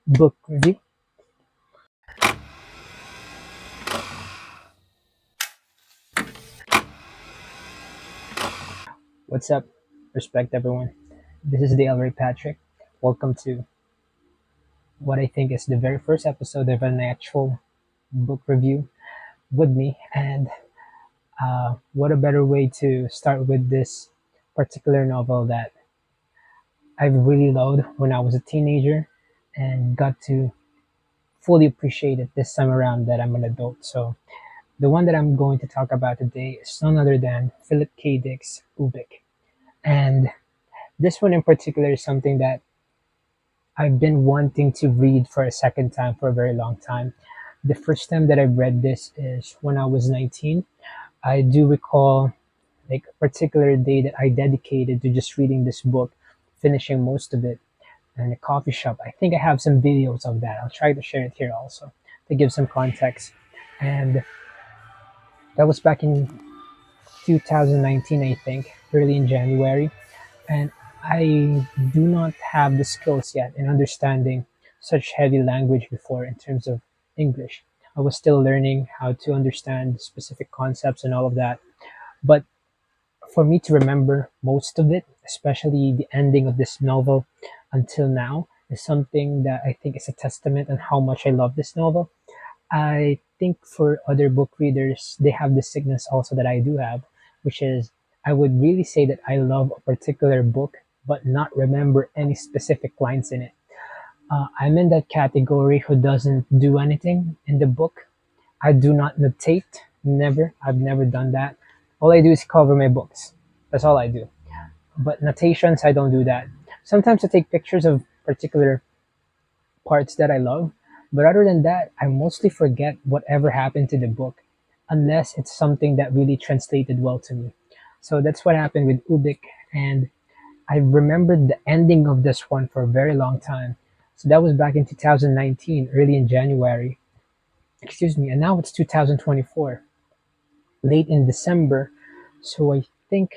Book review. What's up? Respect everyone. This is the Elray Patrick. Welcome to what I think is the very first episode of an actual book review with me. And what a better way to start with this particular novel that I really loved when I was a teenager and got to fully appreciate it this time around that I'm an adult. So the one that I'm going to talk about today is none other than Philip K. Dick's Ubik. And this one in particular is something that I've been wanting to read for a second time for a very long time. The first time that I read this is when I was 19. I do recall like a particular day that I dedicated to just reading this book, finishing most of it in a coffee shop. I think I have some videos of that. I'll try to share it here also to give some context. And that was back in 2019, I think, early in January. And I do not have the skills yet in understanding such heavy language before in terms of English. I was still learning how to understand specific concepts and all of that. But for me to remember most of it, especially the ending of this novel until now, is something that I think is a testament on how much I love this novel. I think for other book readers, they have the sickness also that I do have, which is I would really say that I love a particular book, but not remember any specific lines in it. I'm in that category who doesn't do anything in the book. I do not notate, never. I've never done that. All I do is cover my books. That's all I do. But notations, I don't do that. Sometimes I take pictures of particular parts that I love. But other than that, I mostly forget whatever happened to the book unless it's something that really translated well to me. So that's what happened with Ubik. And I remembered the ending of this one for a very long time. So that was back in 2019, early in January. Excuse me. And now it's 2024, late in December. So I think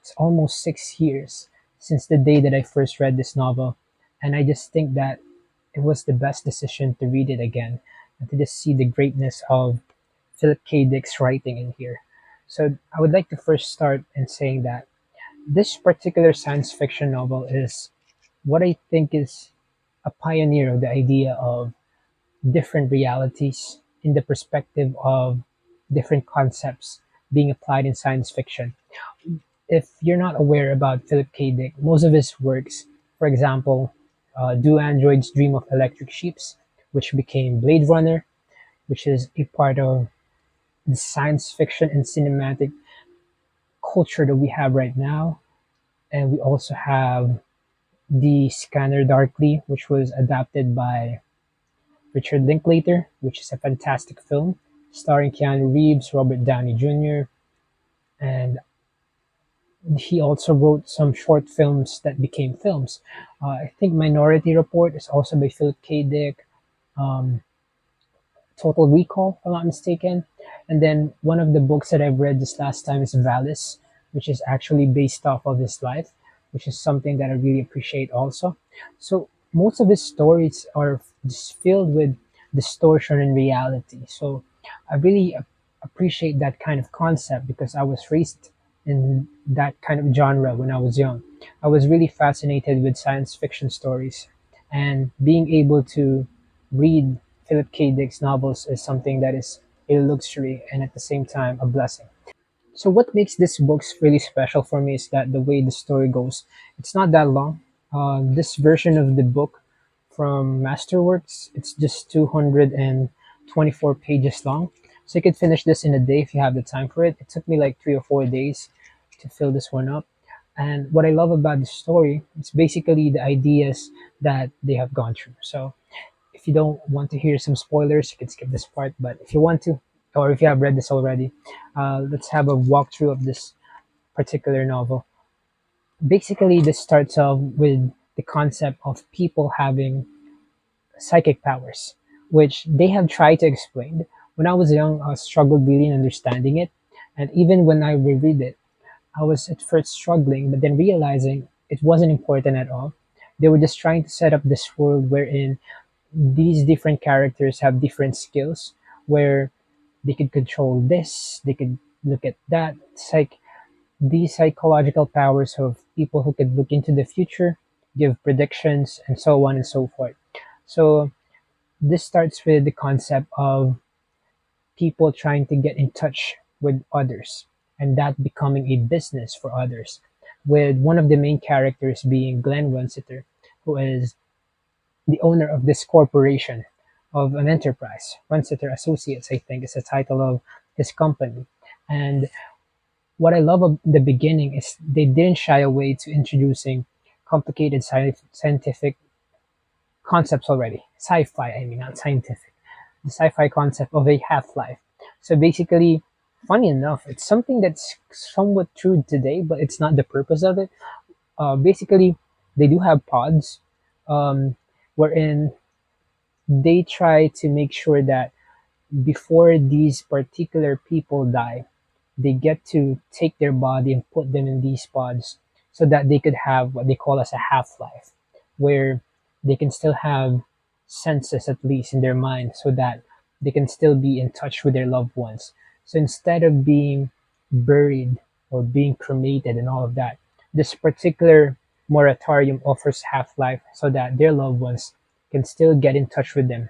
it's almost 6 years since the day that I first read this novel. And I just think that it was the best decision to read it again and to just see the greatness of Philip K. Dick's writing in here. So I would like to first start in saying that this particular science fiction novel is what I think is a pioneer of the idea of different realities in the perspective of different concepts being applied in science fiction. If you're not aware about Philip K. Dick, most of his works, for example, Do Androids Dream of Electric Sheeps, which became Blade Runner, which is a part of the science fiction and cinematic culture that we have right now. And we also have The Scanner Darkly, which was adapted by Richard Linklater, which is a fantastic film starring Keanu Reeves, Robert Downey Jr., and he also wrote some short films that became films. I think Minority Report is also by Philip K. Dick. Um, Total Recall, if I'm not mistaken. And then one of the books that I've read this last time is Valis, which is actually based off of his life, which is something that I really appreciate also. So most of his stories are just filled with distortion and reality. So I really appreciate that kind of concept because I was raised in that kind of genre when I was young. I was really fascinated with science fiction stories, and being able to read Philip K. Dick's novels is something that is a luxury and at the same time a blessing. So what makes these books really special for me is that the way the story goes, it's not that long. This version of the book from Masterworks, it's just 224 pages long. So you could finish this in a day if you have the time for it. It took me like 3 or 4 days to fill this one up. And what I love about the story is basically the ideas that they have gone through. So if you don't want to hear some spoilers, you can skip this part. But if you want to, or if you have read this already, let's have a walkthrough of this particular novel. Basically, this starts off with the concept of people having psychic powers, which they have tried to explain. When I was young, I struggled really in understanding it. And even when I reread it, I was at first struggling, but then realizing it wasn't important at all. They were just trying to set up this world wherein these different characters have different skills where they could control this, they could look at that. It's like these psychological powers of people who could look into the future, give predictions, and so on and so forth. So this starts with the concept of people trying to get in touch with others and that becoming a business for others, with one of the main characters being Glenn Runsiter, who is the owner of this corporation of an enterprise. Runsiter Associates, I think, is the title of his company. And what I love of the beginning is they didn't shy away to introducing complicated scientific concepts already. Sci-fi, I mean, not scientific. The sci-fi concept of a half-life. So basically, funny enough, it's something that's somewhat true today, but it's not the purpose of it. Basically, they do have pods, wherein they try to make sure that before these particular people die, they get to take their body and put them in these pods so that they could have what they call as a half-life, where they can still have senses at least in their mind so that they can still be in touch with their loved ones. So instead of being buried or being cremated and all of that, this particular moratorium offers half-life so that their loved ones can still get in touch with them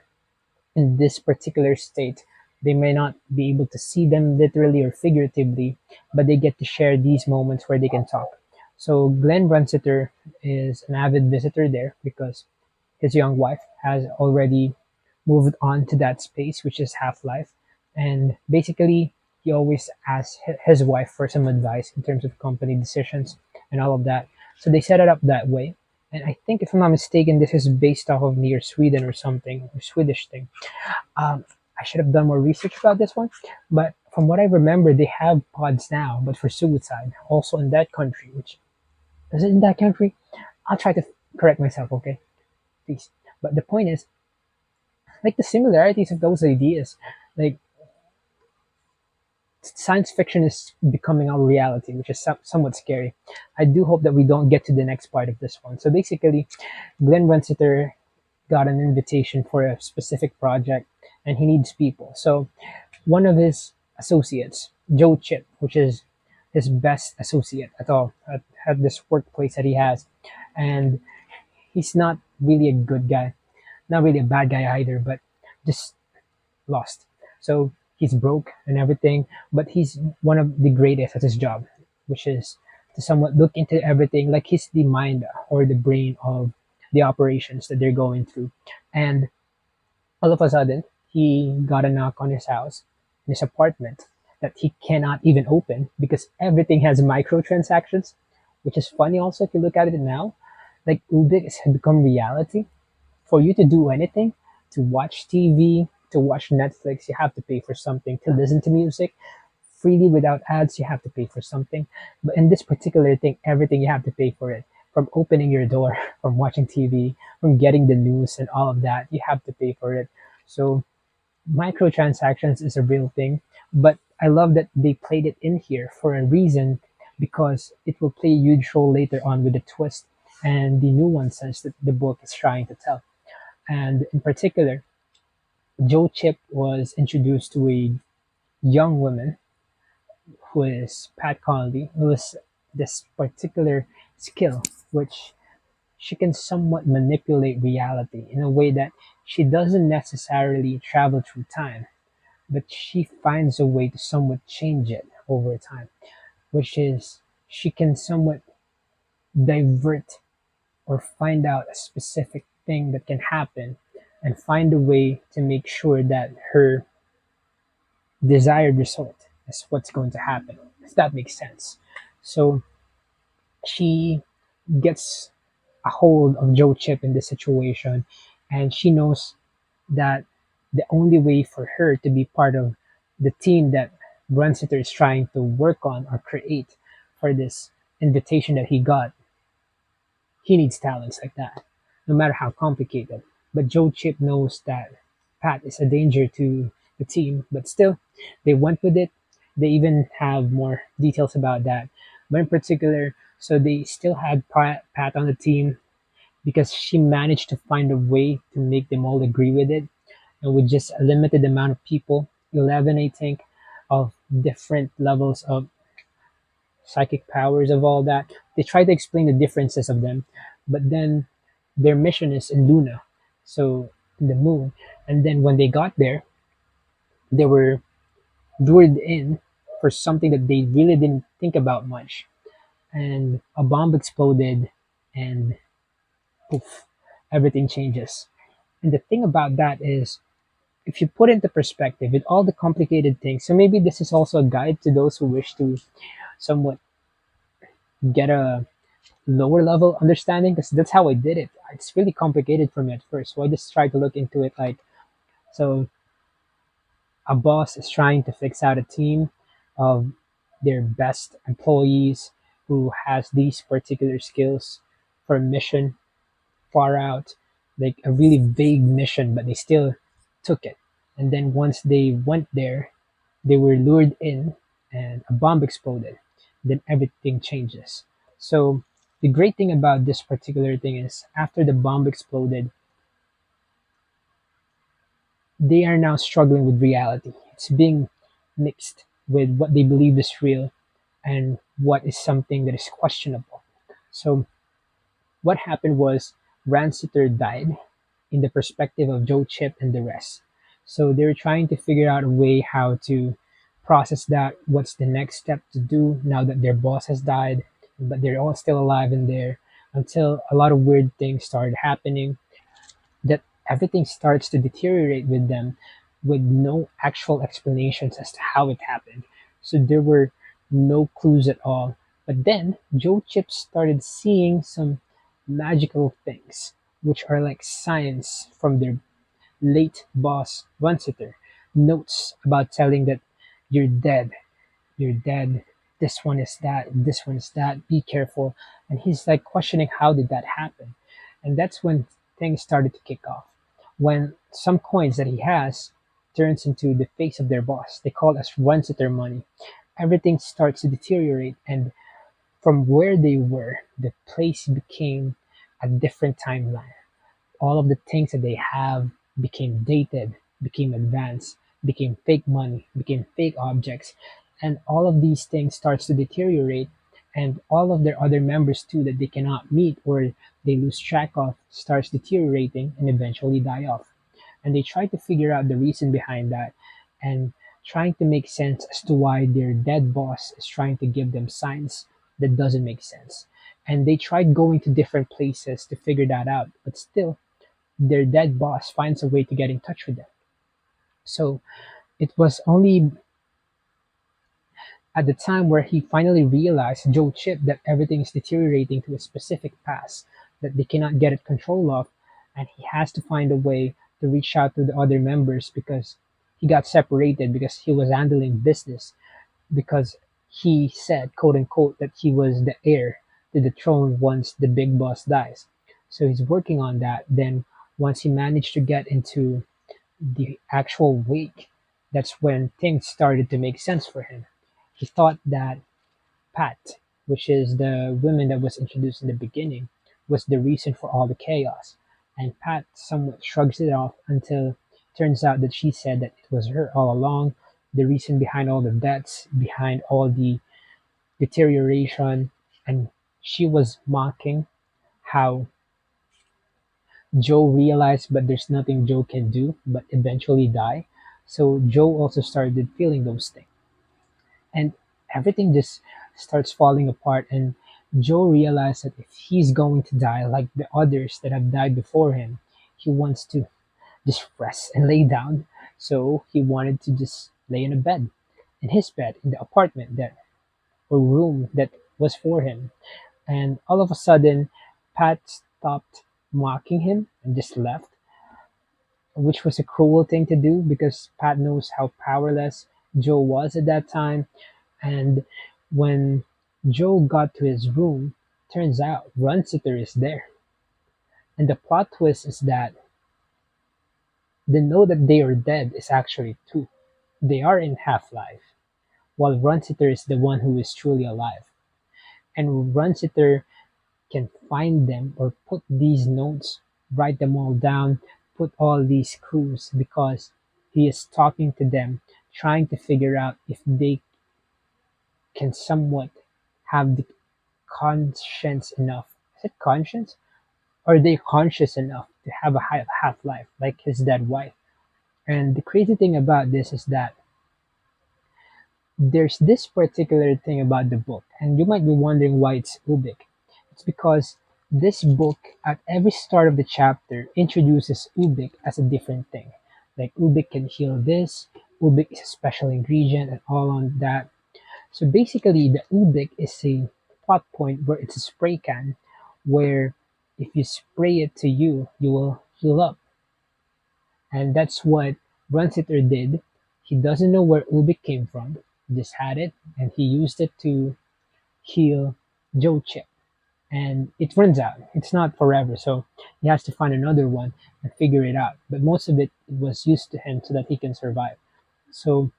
in this particular state. They may not be able to see them literally or figuratively, but they get to share these moments where they can talk. So Glenn Runsiter is an avid visitor there because his young wife has already moved on to that space, which is Half Life. And basically, he always asks his wife for some advice in terms of company decisions and all of that. So they set it up that way. And I think, if I'm not mistaken, this is based off of near Sweden or something, or Swedish thing. Um, I should have done more research about this one, but from what I remember, they have pods now, but for suicide, also in that country. Which is it in that country? I'll try to correct myself, okay, please. But the point is, like the similarities of those ideas, like science fiction is becoming our reality, which is somewhat scary. I do hope that we don't get to the next part of this one. So basically, Glenn Runsiter got an invitation for a specific project and he needs people. So one of his associates, Joe Chip, which is his best associate at all at this workplace that he has, and he's not really a good guy, not really a bad guy either, but just lost. So he's broke and everything, but he's one of the greatest at his job, which is to somewhat look into everything. Like he's the mind or the brain of the operations that they're going through. And all of a sudden, he got a knock on his house, in his apartment, that he cannot even open because everything has microtransactions, which is funny also if you look at it now. Like ubik has become reality. For you to do anything, to watch TV, to watch Netflix, you have to pay for something. To listen to music freely without ads, you have to pay for something. But in this particular thing, everything you have to pay for it. From opening your door, from watching TV, from getting the news and all of that, you have to pay for it. So microtransactions is a real thing, but I love that they played it in here for a reason because it will play a huge role later on with the twist and the nuances that the book is trying to tell. And in particular, Joe Chip was introduced to a young woman who is Pat Connolly, who has this particular skill, which she can somewhat manipulate reality in a way that she doesn't necessarily travel through time, but she finds a way to somewhat change it over time, which is she can somewhat divert or find out a specific thing that can happen and find a way to make sure that her desired result is what's going to happen, if that makes sense. So she gets a hold of Joe Chip in this situation, and she knows that the only way for her to be part of the team that Runsiter is trying to work on or create for this invitation that he got, he needs talents like that, no matter how complicated. But Joe Chip knows that Pat is a danger to the team, but still, they went with it. They even have more details about that. But in particular, so they still had Pat on the team, because she managed to find a way to make them all agree with it. And with just a limited amount of people, 11, I think, of different levels of psychic powers of all that, they try to explain the differences of them. But then their mission is in Luna, so in the moon. And then when they got there, they were lured in for something that they really didn't think about much. And a bomb exploded, and poof, everything changes. And the thing about that is, if you put into perspective with all the complicated things, so maybe this is also a guide to those who wish to somewhat get a lower level understanding, because that's how I did it. It's really complicated for me at first, so I just tried to look into it like, so a boss is trying to fix out a team of their best employees who has these particular skills for a mission far out, like a really vague mission, but they still took it. And then once they went there, they were lured in and a bomb exploded. Then everything changes. So the great thing about this particular thing is, after the bomb exploded, they are now struggling with reality. It's being mixed with what they believe is real and what is something that is questionable. So what happened was, Ranciter died in the perspective of Joe Chip and the rest. So they're trying to figure out a way how to process that. What's the next step to do now that their boss has died, but they're all still alive in there, until a lot of weird things started happening, that everything starts to deteriorate with them with no actual explanations as to how it happened. So there were no clues at all. But then Joe Chip started seeing some magical things, which are like signs from their late boss Runsiter. Notes about telling that you're dead, you're dead. This one is that, this one is that, be careful. And he's like questioning how did that happen? And that's when things started to kick off. When some coins that he has turns into the face of their boss, they call it as Runsiter money. Everything starts to deteriorate, and from where they were, the place became a different timeline. All of the things that they have became dated, became advanced, became fake money, became fake objects, and all of these things starts to deteriorate, and all of their other members too that they cannot meet or they lose track of starts deteriorating and eventually die off. And they try to figure out the reason behind that, and trying to make sense as to why their dead boss is trying to give them signs that doesn't make sense. And they tried going to different places to figure that out, but still their dead boss finds a way to get in touch with them. So it was only at the time where he finally realized, Joe Chip, that everything is deteriorating to a specific pass that they cannot get it control of, and he has to find a way to reach out to the other members, because he got separated because he was handling business, because he said, quote unquote, that he was the heir to the throne once the big boss dies. So he's working on that. Then once he managed to get into the actual wake, that's when things started to make sense for him. He thought that Pat, which is the woman that was introduced in the beginning, was the reason for all the chaos. And Pat somewhat shrugs it off until it turns out that she said that it was her all along, the reason behind all the deaths, behind all the deterioration, and she was mocking how Joe realized, but there's nothing Joe can do, but eventually die. So Joe also started feeling those things, and everything just starts falling apart. And Joe realized that if he's going to die like the others that have died before him, he wants to just rest and lay down. So he wanted to just lay in a bed, in his bed, in the apartment that or room that was for him. And all of a sudden, Pat stopped mocking him and just left, which was a cruel thing to do because Pat knows how powerless Joe was at that time. And when Joe got to his room, turns out Runsiter is there. And the plot twist is that they know that they are dead is actually true. They are in half life, while Runsiter is the one who is truly alive. And Runsiter can find them or put these notes, write them all down, put all these clues because he is talking to them, trying to figure out if they can somewhat have the conscience enough. Is it conscience? Are they conscious enough to have a half life like his dead wife? And the crazy thing about this is that there's this particular thing about the book, and you might be wondering why it's ubik. It's because this book, at every start of the chapter, introduces ubik as a different thing. Like ubik can heal this, ubik is a special ingredient, and all on that. So basically, the ubik is a plot point where it's a spray can, where if you spray it to you, you will heal up. And that's what Runsiter did. He doesn't know where Ubik came from. He just had it, and he used it to heal Joe Chip. And it runs out. It's not forever, so he has to find another one and figure it out. But most of it was used to him so that he can survive. So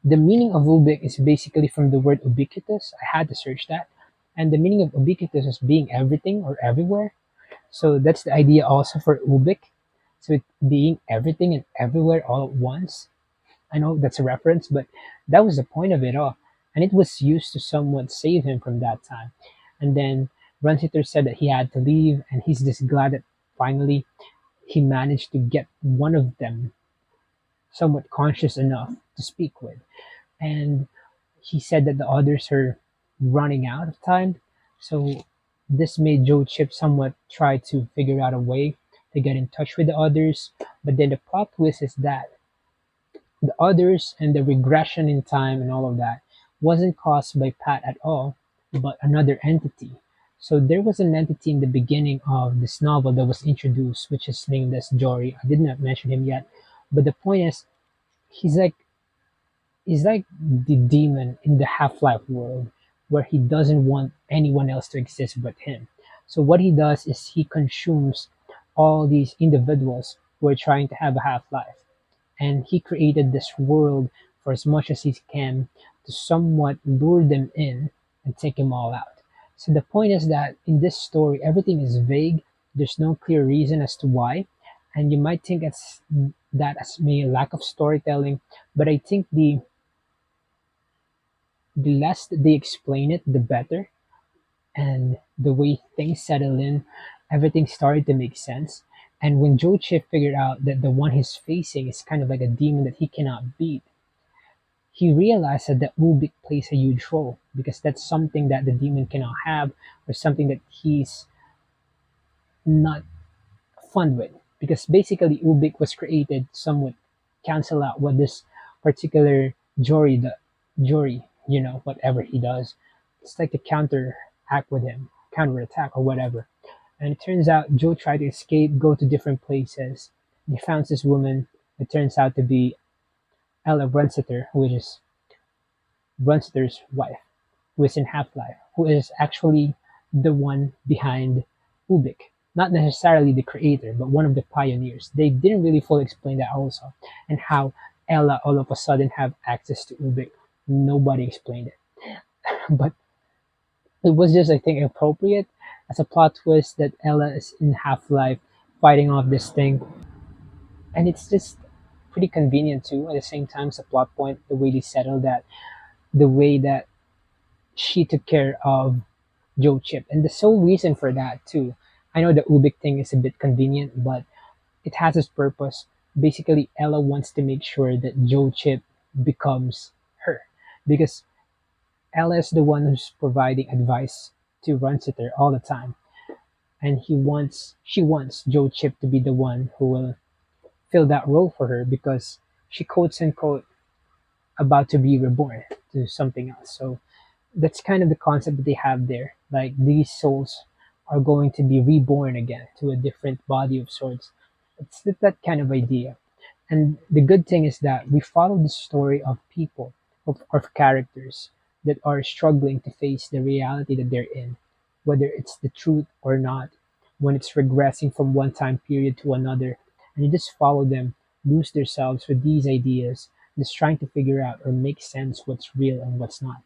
the meaning of Ubik is basically from the word ubiquitous. I had to search that. And the meaning of ubiquitous is being everything or everywhere. So that's the idea also for ubik. So it being everything and everywhere all at once. I know that's a reference, but that was the point of it all. And it was used to somewhat save him from that time. And then Runsiter said that he had to leave, and he's just glad that finally he managed to get one of them somewhat conscious enough to speak with. And he said that the others are running out of time. So this made Joe Chip somewhat try to figure out a way to get in touch with the others. But then the plot twist is that the others and the regression in time and all of that wasn't caused by Pat at all, but another entity. So there was an entity in the beginning of this novel that was introduced, which is named as Jory. I did not mention him yet, but the point is, he's like he's like the demon in the Half-Life world, where he doesn't want anyone else to exist but him. So what he does is he consumes all these individuals who are trying to have a half-life, and he created this world for as much as he can to somewhat lure them in and take them all out. So the point is that in this story, everything is vague. There's no clear reason as to why, and you might think it's that as maybe a lack of storytelling, but I think the less that they explain it, the better. And the way things settle in, everything started to make sense. And when Joe Chip figured out that the one he's facing is kind of like a demon that he cannot beat, he realized that the Ubik plays a huge role because that's something that the demon cannot have, or something that he's not fun with. Because basically, Ubik was created to somewhat cancel out what this particular Jory, whatever he does. It's like a counteract with him, counterattack or whatever. And it turns out Joe tried to escape, go to different places. And he found this woman. It turns out to be Ella Runsiter, which is Runsiter's wife, who is in Half Life, who is actually the one behind Ubik. Not necessarily the creator, but one of the pioneers. They didn't really fully explain that also, and how Ella all of a sudden have access to Ubik. Nobody explained it, but it was just, I think, appropriate as a plot twist that Ella is in Half Life fighting off this thing, and it's just pretty convenient too. At the same time, it's a plot point. The way they settled that, the way that she took care of Joe Chip, and the sole reason for that too. I know the Ubik thing is a bit convenient, but it has its purpose. Basically, Ella wants to make sure that Joe Chip becomes her, because Ella is the one who's providing advice to Runsiter all the time, and she wants Joe Chip to be the one who will fill that role for her, because she quotes unquote about to be reborn to something else. So that's kind of the concept that they have there. Like these souls are going to be reborn again to a different body of sorts. It's that kind of idea. And the good thing is that we follow the story of people, of characters that are struggling to face the reality that they're in, whether it's the truth or not, when it's regressing from one time period to another. And you just follow them, lose themselves with these ideas, just trying to figure out or make sense what's real and what's not.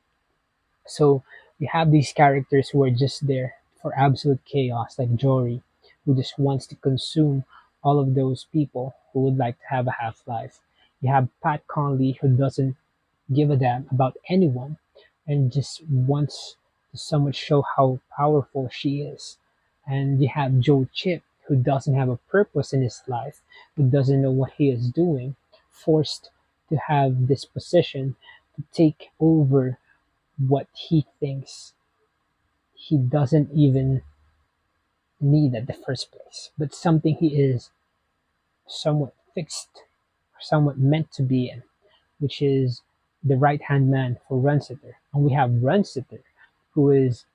So we have these characters who are just there for absolute chaos, like Jory, who just wants to consume all of those people who would like to have a half life. You have Pat Conley, who doesn't give a damn about anyone and just wants to somewhat show how powerful she is. And you have Joe Chip, who doesn't have a purpose in his life, who doesn't know what he is doing, forced to have this position to take over what he thinks he doesn't even need at the first place, but something he is somewhat fixed, somewhat meant to be in, which is the right hand man for Runsiter. And we have Runsiter, who is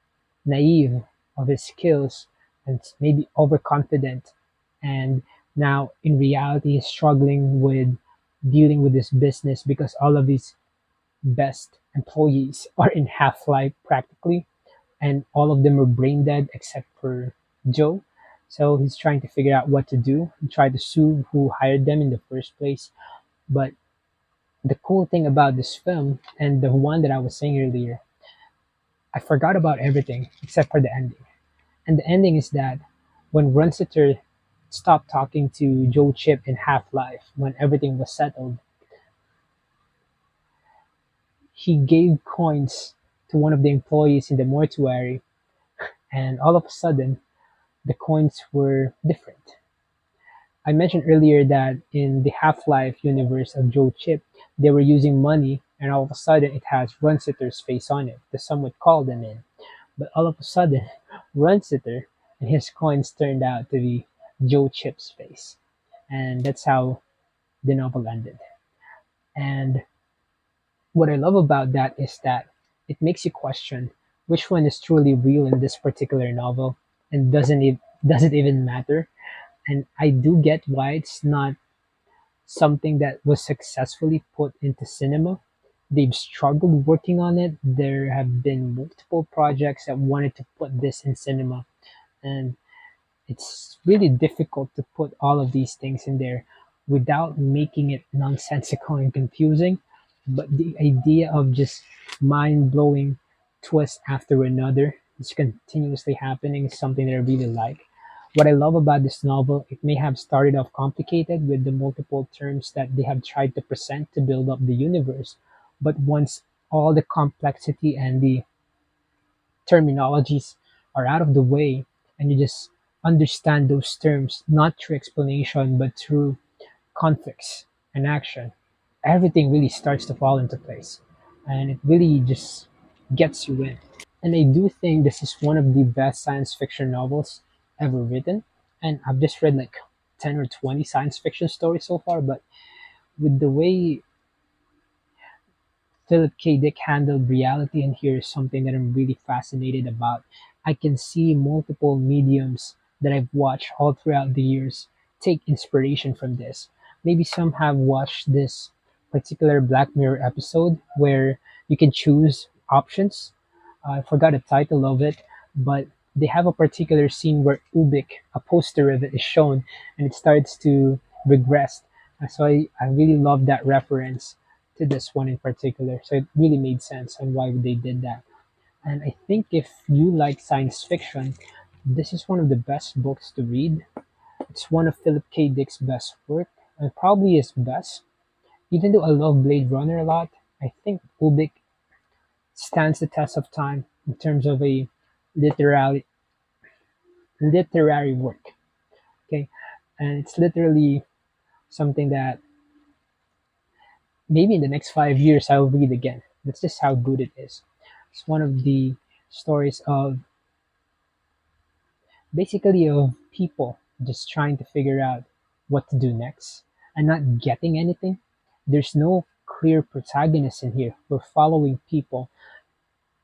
naive of his skills and maybe overconfident, and now in reality is struggling with dealing with this business because all of his best employees are in half life practically, and all of them are brain dead except for Joe. So he's trying to figure out what to do. He tried to sue who hired them in the first place. But the cool thing about this film, and the one that I was saying earlier, I forgot about everything except for the ending. And the ending is that when Runsiter stopped talking to Joe Chip in Half Life, when everything was settled, he gave coins to one of the employees in the mortuary, and all of a sudden, the coins were different. I mentioned earlier that in the Half Life universe of Joe Chip, they were using money, and all of a sudden, it has Runsiter's face on it to somewhat call them in. But all of a sudden, Runsiter and his coins turned out to be Joe Chip's face. And that's how the novel ended. And what I love about that is that it makes you question which one is truly real in this particular novel, and does it even matter? And I do get why it's not something that was successfully put into cinema. They've struggled working on it. There have been multiple projects that wanted to put this in cinema, and it's really difficult to put all of these things in there without making it nonsensical and confusing. But the idea of just mind blowing twist after another is continuously happening is something that I really like. What I love about this novel, it may have started off complicated with the multiple terms that they have tried to present to build up the universe. But once all the complexity and the terminologies are out of the way, and you just understand those terms not through explanation but through conflicts and action, everything really starts to fall into place, and it really just gets you in. And I do think this is one of the best science fiction novels ever written. And I've just read like 10 or 20 science fiction stories so far, but with the way Philip K. Dick handled reality in here is something that I'm really fascinated about. I can see multiple mediums that I've watched all throughout the years take inspiration from this. Maybe some have watched this particular Black Mirror episode where you can choose options. I forgot the title of it, but they have a particular scene where ubik, a poster of it, is shown and it starts to regress. So I really love that reference to this one in particular. So it really made sense on why they did that. And I think if you like science fiction, this is one of the best books to read. It's one of Philip K. Dick's best work, and probably his best. Even though I love Blade Runner a lot, I think Ubik stands the test of time in terms of a literary literary work. Okay, and it's literally something that maybe in the next 5 years I'll read again. That's just how good it is. It's one of the stories of basically of people just trying to figure out what to do next and not getting anything. There's no clear protagonist in here. We're following people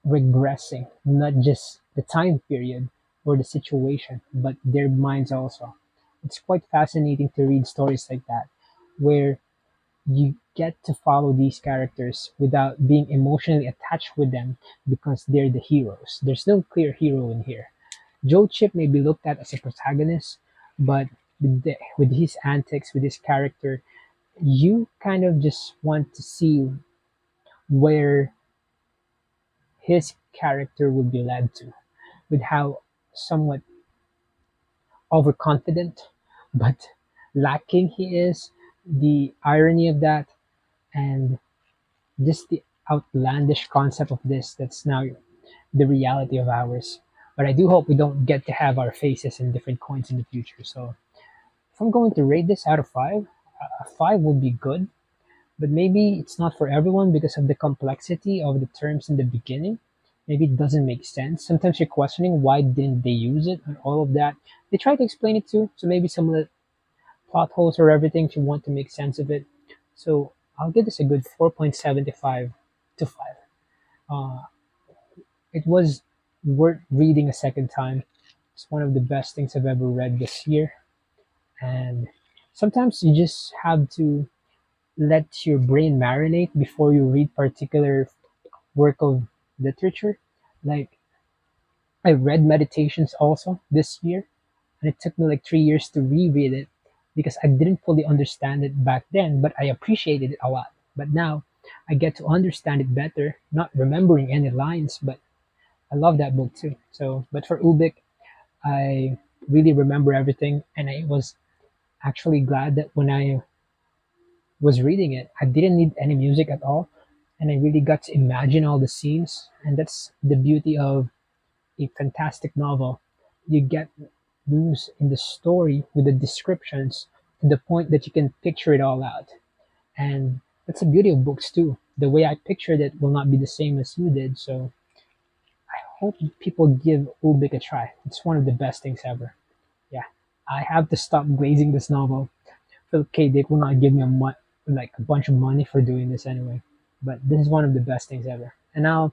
regressing, not just the time period or the situation, but their minds also. It's quite fascinating to read stories like that, where you get to follow these characters without being emotionally attached with them because they're the heroes. There's no clear hero in here. Joe Chip may be looked at as a protagonist, but with his antics, with his character, you kind of just want to see where his character will be led to, with how somewhat overconfident, but lacking he is, the irony of that, and just the outlandish concept of this that's now the reality of ours. But I do hope we don't get to have our faces in different coins in the future. So if I'm going to rate this out of five, a five would be good, but maybe it's not for everyone because of the complexity of the terms in the beginning. Maybe it doesn't make sense. Sometimes you're questioning why didn't they use it and all of that. They try to explain it too, so maybe some of the plot holes or everything if you want to make sense of it. So I'll give this a good 4.75 to 5. Uh, it was worth reading a second time. It's one of the best things I've ever read this year. And sometimes you just have to let your brain marinate before you read particular work of literature. Like I read Meditations also this year, and it took me like 3 years to reread it because I didn't fully understand it back then, but I appreciated it a lot. But now I get to understand it better, not remembering any lines, but I love that book too. So, but for Ubik, I really remember everything, and I was actually glad that when I was reading it, I didn't need any music at all, and I really got to imagine all the scenes, and that's the beauty of a fantastic novel. You get loose in the story with the descriptions to the point that you can picture it all out. And that's the beauty of books too. The way I pictured it will not be the same as you did. So I hope people give Ubik a try. It's one of the best things ever. Yeah. I have to stop glazing this novel. Philip K. Dick will not give me like a bunch of money for doing this anyway. But this is one of the best things ever. And now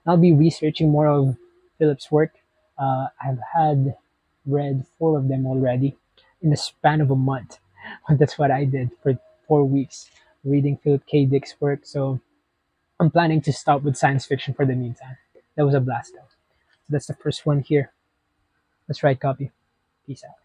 I'll be researching more of Philip's work. I've had read four of them already in the span of a month. That's what I did for 4 weeks, reading Philip K. Dick's work. So I'm planning to stop with science fiction for the meantime. That was a blast, though. So that's the first one here. Let's write copy. Peace out.